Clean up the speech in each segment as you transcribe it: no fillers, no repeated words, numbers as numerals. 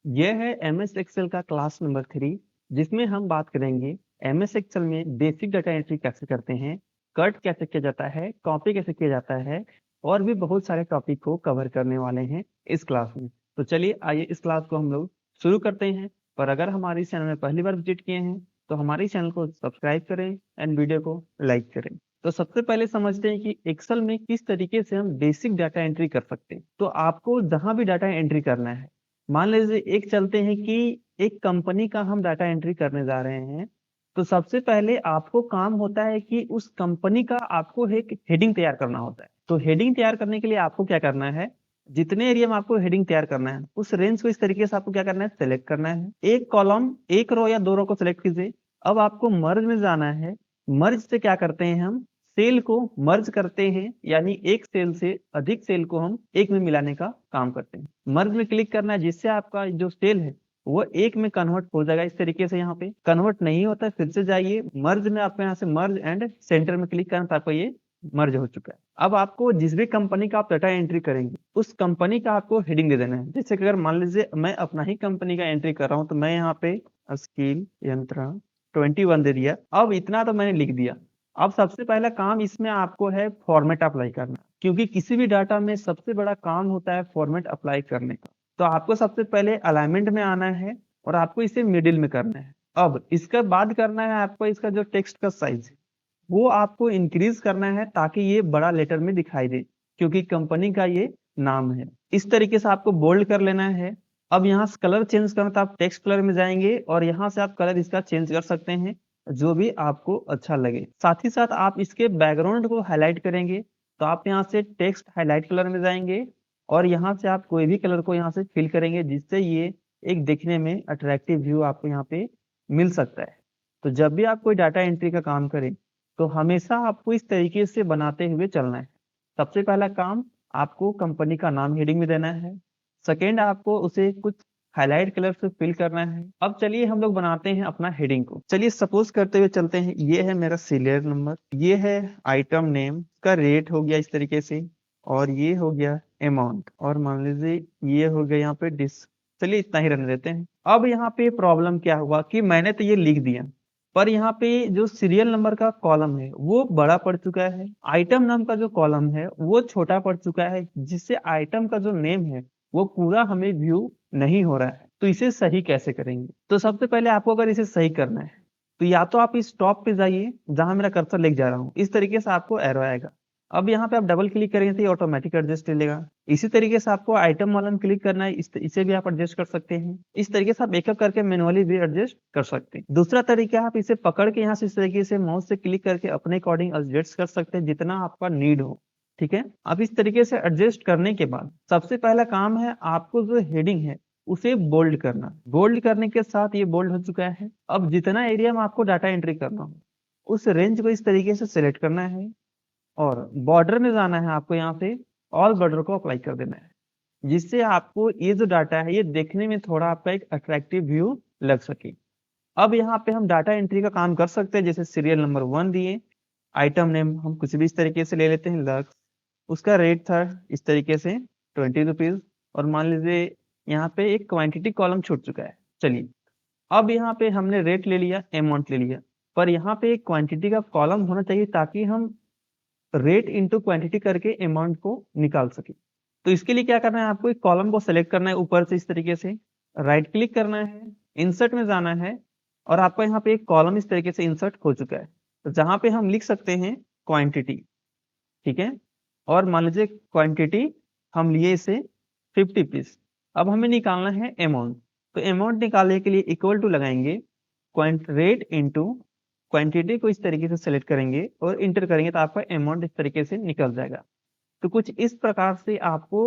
यह है MS Excel का क्लास नंबर 3, जिसमें हम बात करेंगे एमएस एक्सेल में बेसिक डाटा एंट्री कैसे करते हैं, कट कैसे किया जाता है, कॉपी कैसे किया जाता है, और भी बहुत सारे टॉपिक को कवर करने वाले हैं इस क्लास में। तो चलिए आइए इस क्लास को हम लोग शुरू करते हैं। पर अगर हमारे इस चैनल में पहली बार विजिट किए हैं तो हमारे चैनल को सब्सक्राइब करें एंड वीडियो को लाइक करें। तो सबसे पहले समझते हैं कि एक्सेल में किस तरीके से हम बेसिक डाटा एंट्री कर सकते हैं। तो आपको जहां भी डाटा एंट्री करना है, मान लीजिए एक चलते हैं कि एक कंपनी का हम डाटा एंट्री करने जा रहे हैं, तो सबसे पहले आपको काम होता है कि उस कंपनी का आपको एक हेडिंग तैयार करना होता है। तो हेडिंग तैयार करने के लिए आपको क्या करना है, जितने एरिया में आपको हेडिंग तैयार करना है उस रेंज को इस तरीके से आपको क्या करना है, सेलेक्ट करना है। एक कॉलम, एक रो या दो रो को सिलेक्ट कीजिए। अब आपको मर्ज में जाना है। मर्ज से क्या करते हैं, हम सेल को मर्ज करते हैं, यानी एक सेल से अधिक सेल को हम एक में मिलाने का काम करते हैं। मर्ज में क्लिक करना है, जिससे आपका जो सेल है वो एक में कन्वर्ट हो जाएगा। इस तरीके से यहाँ पे कन्वर्ट नहीं होता है, फिर से जाइए मर्ज में, आपको यहाँ से मर्ज एंड सेंटर में क्लिक करना, तो आपको ये मर्ज हो चुका है। अब आपको जिस भी कंपनी का आप डाटा एंट्री करेंगे उस कंपनी का आपको हेडिंग दे देना है। जैसे कि अगर मान लीजिए मैं अपना ही कंपनी का एंट्री कर रहा हूँ, तो मैं यहाँ पे स्किल यंत्र 21 दे दिया। अब इतना तो मैंने लिख दिया। अब सबसे पहला काम इसमें आपको है फॉर्मेट अप्लाई करना, क्योंकि किसी भी डाटा में सबसे बड़ा काम होता है फॉर्मेट अप्लाई करने का। तो आपको सबसे पहले अलाइनमेंट में आना है और आपको इसे मिडिल में करना है। अब इसके बाद करना है आपको इसका जो टेक्स्ट का साइज है वो आपको इंक्रीज करना है, ताकि ये बड़ा लेटर में दिखाई दे, क्योंकि कंपनी का ये नाम है। इस तरीके से आपको बोल्ड कर लेना है। अब यहाँ से कलर चेंज करना, तो आप टेक्स्ट कलर में जाएंगे और यहाँ से आप कलर इसका चेंज कर सकते हैं जो भी आपको अच्छा लगे। साथ ही साथ आप इसके बैकग्राउंड को हाईलाइट करेंगे, तो आप यहाँ से टेक्स्ट हाईलाइट कलर में जाएंगे और यहाँ से आप कोई भी कलर को यहाँ से फिल करेंगे, जिससे ये एक दिखने में अट्रैक्टिव व्यू आपको यहाँ पे मिल सकता है। तो जब भी आप कोई डाटा एंट्री का काम करें तो हमेशा आपको इस तरीके से बनाते हुए चलना है। सबसे पहला काम, आपको कंपनी का नाम हेडिंग में देना है। सेकेंड, आपको उसे कुछ हाईलाइट कलर से फिल करना है। अब चलिए हम लोग बनाते हैं अपना हेडिंग को। चलिए सपोज करते हुए चलते हैं, ये है मेरा सीरियल नंबर, ये है आइटम नेम का रेट हो गया इस तरीके से, और ये हो गया अमाउंट, और मान लीजिए ये हो गया यहाँ पे डिस्क। चलिए इतना ही रहने देते हैं। अब यहाँ पे प्रॉब्लम क्या हुआ कि मैंने तो ये लिख दिया, पर यहाँ पे जो सीरियल नंबर का कॉलम है वो बड़ा पड़ चुका है, आइटम नाम का जो कॉलम है वो छोटा पड़ चुका है, जिससे आइटम का जो नेम है वो पूरा हमें व्यू नहीं हो रहा है। तो इसे सही कैसे करेंगे? तो सबसे पहले आपको अगर इसे सही करना है तो या तो आप इस टॉप पे जाइए जहां मेरा कर्सर लेके जा रहा हूँ, इस तरीके से आपको एरो आएगा। अब यहाँ पे आप डबल क्लिक करेंगे तो ये ऑटोमेटिक एडजस्ट ले लेगा। इसी तरीके से आपको आइटम वाला में क्लिक करना है, इसे भी आप एडजस्ट कर सकते हैं। इस तरीके से आप एक एक करके मैनुअली भी एडजस्ट कर सकते हैं। दूसरा तरीका, आप इसे पकड़ के यहाँ से इस तरीके से माउस से क्लिक करके अपने अकॉर्डिंग एडजस्ट कर सकते हैं, जितना आपका नीड हो। ठीक है, अब इस तरीके से एडजस्ट करने के बाद सबसे पहला काम है आपको जो हेडिंग है उसे बोल्ड करना। बोल्ड करने के साथ ये बोल्ड हो चुका है। अब जितना एरिया में आपको डाटा एंट्री करना हो उस रेंज को इस तरीके से सिलेक्ट करना है और बॉर्डर में जाना है। आपको यहाँ पे ऑल बॉर्डर को अप्लाई कर देना है, जिससे आपको ये जो डाटा है ये देखने में थोड़ा आपका एक अट्रैक्टिव व्यू लग सके। अब यहाँ पे हम डाटा एंट्री का काम कर सकते हैं, जैसे सीरियल नंबर 1 दिए, आइटम नेम हम कुछ भी इस तरीके से ले लेते हैं, लक्स, उसका रेट था इस तरीके से 20 रुपीज, और मान लीजिए यहाँ पे एक क्वांटिटी कॉलम छूट चुका है। चलिए, अब यहाँ पे हमने रेट ले लिया, अमाउंट ले लिया, पर यहाँ पे एक क्वांटिटी का कॉलम होना चाहिए ताकि हम रेट इंटू क्वांटिटी करके अमाउंट को निकाल सके। तो इसके लिए क्या करना है, आपको एक कॉलम को सेलेक्ट करना है ऊपर से इस तरीके से, राइट क्लिक करना है, इंसर्ट में जाना है, और आपका यहाँ पे एक कॉलम इस तरीके से इंसर्ट हो चुका है। तो जहां पे हम लिख सकते हैं क्वांटिटी, ठीक है, और मान लीजिए क्वांटिटी हम लिए इसे 50 पीस। अब हमें निकालना है अमाउंट। तो अमाउंट निकालने के लिए इक्वल टू लगाएंगे रेट इंटू क्वांटिटी को इस तरीके से सेलेक्ट करेंगे और इंटर करेंगे, तो आपका अमाउंट इस तरीके से निकल जाएगा। तो कुछ इस प्रकार से आपको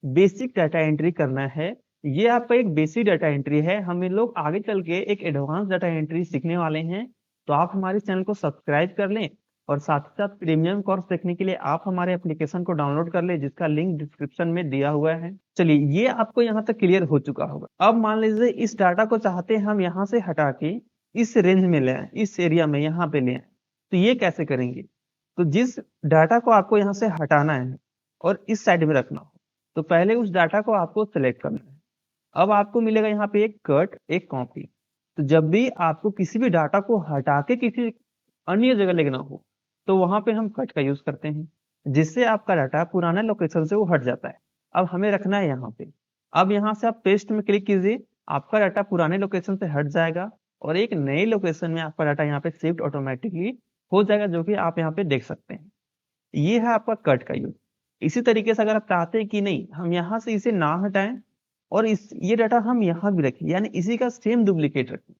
बेसिक डाटा एंट्री करना है। ये आपका एक बेसिक डाटा एंट्री है। हम इन लोग आगे चल के एक एडवांस डाटा एंट्री सीखने वाले हैं। तो आप हमारे चैनल को सब्सक्राइब कर लें, और साथ ही साथ प्रीमियम कोर्स देखने के लिए आप हमारे एप्लीकेशन को डाउनलोड कर लें, जिसका लिंक डिस्क्रिप्शन में दिया हुआ है। चलिए, ये आपको यहाँ तक क्लियर हो चुका होगा। अब मान लीजिए इस डाटा को चाहते हैं हम यहाँ से हटा के इस रेंज में ले आए, इस एरिया में यहाँ पे ले आए। तो ये कैसे करेंगे? तो जिस डाटा को आपको यहाँ से हटाना है और इस साइड में रखना हो, तो पहले उस डाटा को आपको सिलेक्ट करना है। अब आपको मिलेगा यहाँ पे एक कट, एक कॉपी। तो जब भी आपको किसी भी डाटा को हटा के किसी अन्य जगह लिखना हो तो वहां पे हम कट का यूज करते हैं, जिससे आपका डाटा पुराना लोकेशन से वो हट जाता है। अब हमें रखना है यहाँ पे। अब यहाँ से आप पेस्ट में क्लिक कीजिए, आपका डाटा पुराने लोकेशन से हट जाएगा और एक नए लोकेशन में आपका डाटा यहाँ पे शिफ्ट ऑटोमेटिकली हो जाएगा, जो कि आप यहाँ पे देख सकते हैं। ये है आपका कट का यूज। इसी तरीके से अगर आप चाहते हैं कि नहीं हम यहाँ से इसे ना हटाएं और इस ये डाटा हम यहाँ भी रखें, यानी इसी का सेम डुप्लीकेट रखें,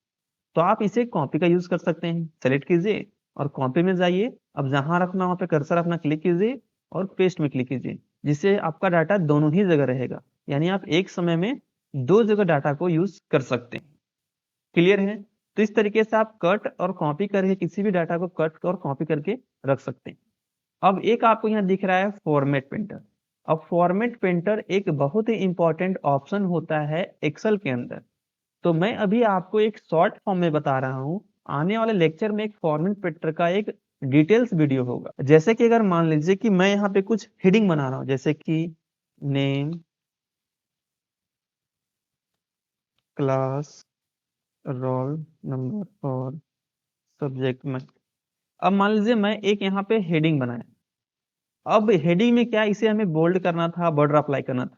तो आप इसे कॉपी का यूज कर सकते हैं। सेलेक्ट कीजिए और कॉपी में जाइए। अब जहां रखना वहां पे कर्सर अपना क्लिक कीजिए और पेस्ट में क्लिक कीजिए, जिससे आपका डाटा दोनों ही जगह रहेगा, यानी आप एक समय में दो जगह डाटा को यूज कर सकते हैं। क्लियर है? तो इस तरीके से आप कट और कॉपी करके किसी भी डाटा को कट और कॉपी करके रख सकते हैं। अब एक आपको यहाँ दिख रहा है फॉर्मेट पेंटर। अब फॉर्मेट पेंटर एक बहुत ही इंपॉर्टेंट ऑप्शन होता है एक्सेल के अंदर। तो मैं अभी आपको एक शॉर्ट फॉर्म में बता रहा हूँ। आने वाले लेक्चर में एक फॉर्मेट पेंटर का एक डिटेल्स वीडियो होगा। जैसे कि अगर मान लीजिए कि मैं यहाँ पे कुछ हेडिंग बना रहा हूँ, जैसे कि नेम, क्लास, रोल नंबर और सब्जेक्ट में। अब मान लीजिए मैं एक यहाँ पे हेडिंग बनाया। अब हेडिंग में क्या, इसे हमें बोल्ड करना था, बॉर्डर अप्लाई करना था।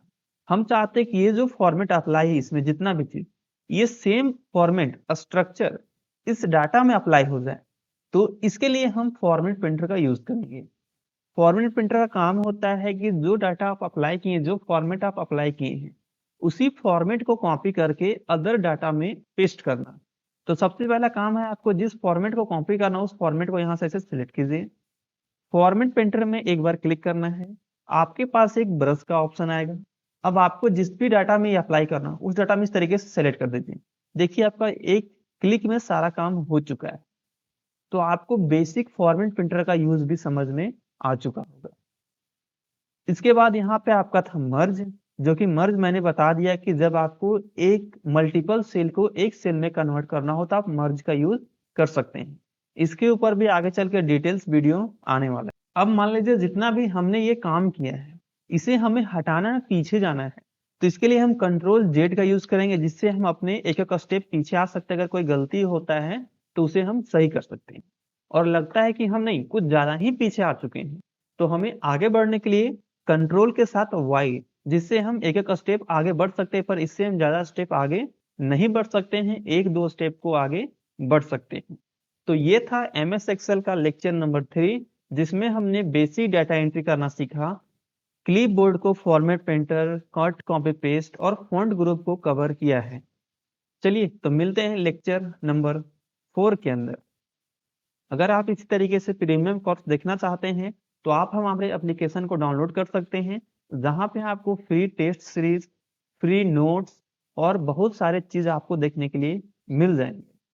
हम चाहते हैं कि ये जो फॉर्मेट अप्लाई है इसमें जितना भी चीज, ये सेम फॉर्मेट स्ट्रक्चर इस डाटा में अप्लाई हो जाए। तो इसके लिए हम फॉर्मेट प्रिंटर का यूज करेंगे। फॉर्मेट प्रिंटर का काम होता है कि जो डाटा आप अप्लाई किए, जो फॉर्मेट आप अप्लाई किए हैं, उसी फॉर्मेट को कॉपी करके अदर डाटा में पेस्ट करना। तो सबसे पहला काम है आपको जिस फॉर्मेट को कॉपी करना, उस फॉर्मेट को यहाँ से ऐसे सिलेक्ट कीजिए। फॉर्मेट पेंटर में एक बार क्लिक करना है। आपके पास एक ब्रश का ऑप्शन आएगा। अब आपको जिस भी डाटा में अप्लाई करना उस डाटा में इस तरीके से सेलेक्ट कर दीजिए। देखिए आपका एक क्लिक में सारा काम हो चुका है। तो आपको बेसिक फॉर्मेट प्रिंटर का यूज भी समझ में आ चुका होगा। इसके बाद यहाँ पे आपका था मर्ज, जो कि मर्ज मैंने बता दिया कि जब आपको एक मल्टीपल सेल को एक सेल में कन्वर्ट करना हो तो आप मर्ज का यूज कर सकते हैं। इसके ऊपर भी आगे चल के डिटेल्स वीडियो आने वाला है। अब मान लीजिए जितना भी हमने ये काम किया है इसे हमें हटाना है, पीछे जाना है। तो इसके लिए हम कंट्रोल जेड का यूज करेंगे, जिससे हम अपने एक एक स्टेप पीछे आ सकते हैं। अगर कोई गलती होता है तो उसे हम सही कर सकते हैं। और लगता है कि हम नहीं कुछ ज्यादा ही पीछे आ चुके हैं, तो हमें आगे बढ़ने के लिए कंट्रोल के साथ वाई, जिससे हम एक एक स्टेप आगे बढ़ सकते हैं, पर इससे हम ज्यादा स्टेप आगे नहीं बढ़ सकते हैं, एक दो स्टेप को आगे बढ़ सकते हैं। तो ये था MS एक्सेल का लेक्चर नंबर 3, जिसमें हमने बेसिक डाटा एंट्री करना सीखा, क्लिपबोर्ड को format painter, cut copy paste और फॉन्ट ग्रुप को कवर किया है। चलिए तो मिलते हैं लेक्चर नंबर 4 के अंदर। अगर आप इसी तरीके से प्रीमियम कोर्स देखना चाहते हैं तो आप हमारे एप्लीकेशन को डाउनलोड कर सकते हैं, जहां पे आपको free test series, free notes और बहुत सारे चीज आपको देखने के लिए मिल जाएंगे।